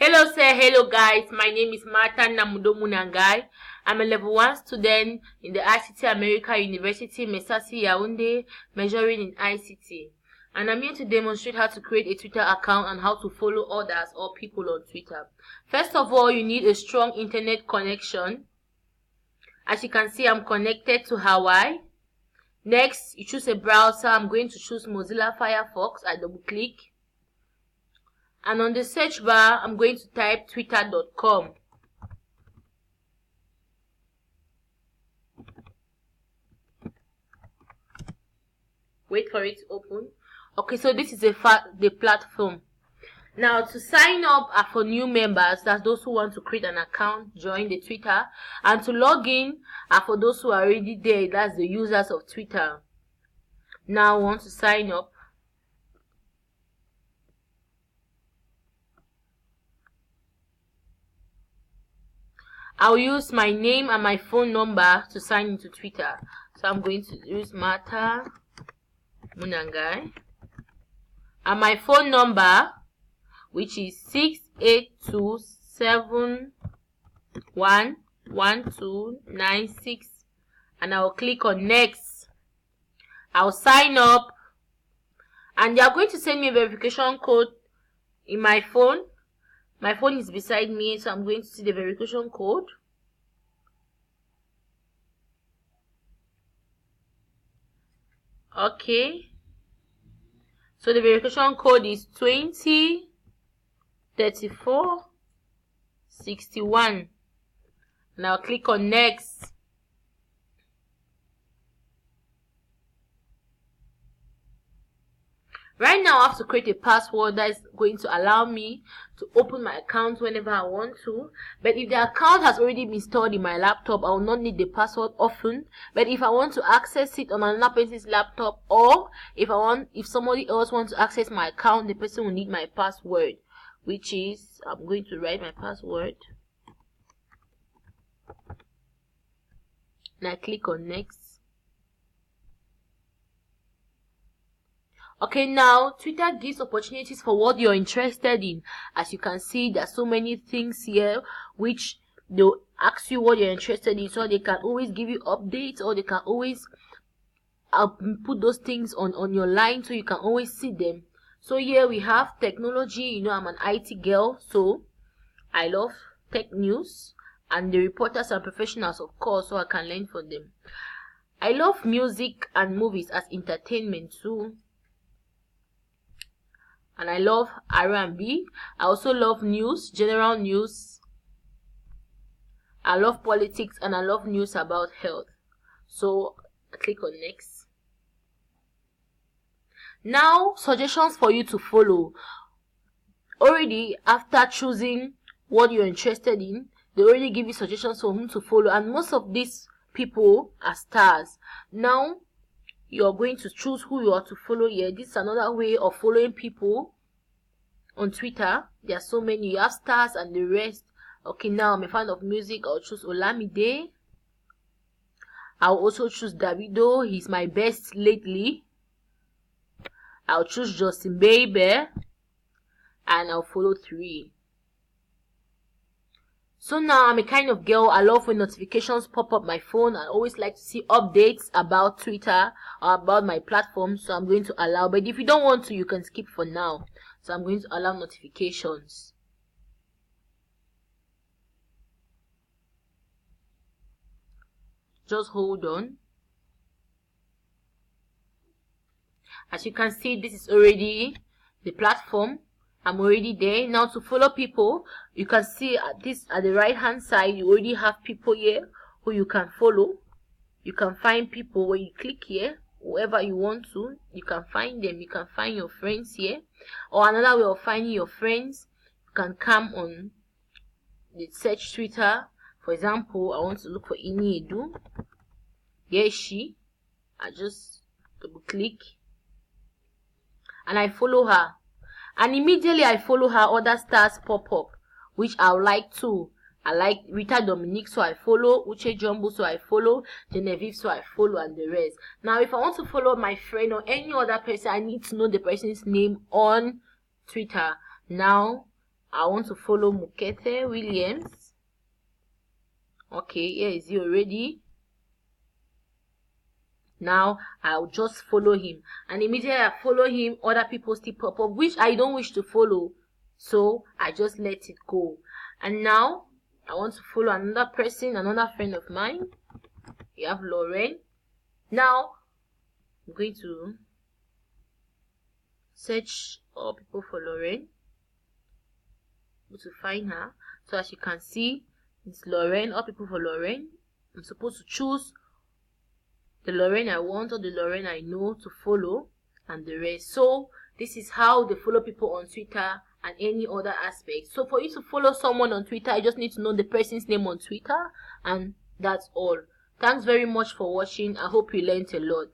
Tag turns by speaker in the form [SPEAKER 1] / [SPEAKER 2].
[SPEAKER 1] Hello sir, hello guys. My name is Martha Namudo Munangai. I'm a level 1 student in the ICT America University, Mesasi Yaoundé, majoring in ICT. And I'm here to demonstrate how to create a Twitter account and how to follow others or people on Twitter. First of all, you need a strong internet connection. As you can see, I'm connected to Hawaii. Next, you choose a browser. I'm going to choose Mozilla Firefox. I double click. And on the search bar, I'm going to type twitter.com. Wait for it to open. Okay, so this is the platform. Now, to sign up are for new members, that's those who want to create an account, join the Twitter. And to log in are for those who are already there, that's the users of Twitter. Now, I want to sign up. I'll use my name and my phone number to sign into Twitter. So I'm going to use Martha Munangai. And my phone number, which is 682711296. And I'll click on next. I'll sign up. And they are going to send me a verification code in my phone. My phone is beside me, so I'm going to see the verification code. Okay. So the verification code is 203461. Now click on next. Right now, I have to create a password that is going to allow me to open my account whenever I want to. But if the account has already been stored in my laptop, I will not need the password often. But if I want to access it on another person's laptop, or if somebody else wants to access my account, the person will need my password, which is, I'm going to write my password. And I click on next. Okay, now Twitter gives opportunities for what you're interested in. As you can see, there's so many things here which they'll ask you what you're interested in, so they can always give you updates, or they can always put those things on your line so you can always see them. So here we have technology. You know, I'm an IT girl, so I love tech news, and the reporters are professionals, of course, so I can learn from them. I love music and movies as entertainment too. And I love R&B. I also love news, general news. I love politics, and I love news about health. So I click on next. Now, suggestions for you to follow. Already, after choosing what you're interested in, they already give you suggestions for whom to follow, and most of these people are stars. Now, you're going to choose who you are to follow here. This is another way of following people on Twitter. There are so many. You have stars and the rest. Okay, now I'm a fan of music. I'll choose Olamide. I'll also choose Davido. He's my best lately. I'll choose Justin Bieber. And I'll follow 3. So now I'm a kind of girl, I love when notifications pop up my phone. I always like to see updates about Twitter or about my platform, so I'm going to allow. But if you don't want to, you can skip for now. So I'm going to allow notifications. Just hold on. As you can see, this is already the platform. I'm already there. Now to follow people, you can see at the right hand side, you already have people here who you can follow. You can find people when you click here, whoever you want to, you can find them. You can find your friends here. Or another way of finding your friends, you can come on the search Twitter. For example, I want to look for Ini Edu. Here is she. I just double click and I follow her. And immediately I follow her, other stars pop up, which I would like too. I like Rita Dominique, so I follow. Uche Jumbo, so I follow. Genevieve, so I follow, and the rest. Now, if I want to follow my friend or any other person, I need to know the person's name on Twitter. Now, I want to follow Mukete Williams. Okay, here is he already. Now I'll just follow him, and immediately I follow him, other people still pop up which I don't wish to follow, so I just let it go. And now I want to follow another person, another friend of mine. We have Lauren. Now I'm going to search all people for Lauren to find her. So as you can see, it's Lauren, all people for Lauren. I'm supposed to choose the Lauren I want or the Lauren I know to follow, and the rest. So this is how they follow people on Twitter and any other aspect. So for you to follow someone on Twitter, you just need to know the person's name on Twitter, and that's all. Thanks very much for watching. I hope you learned a lot.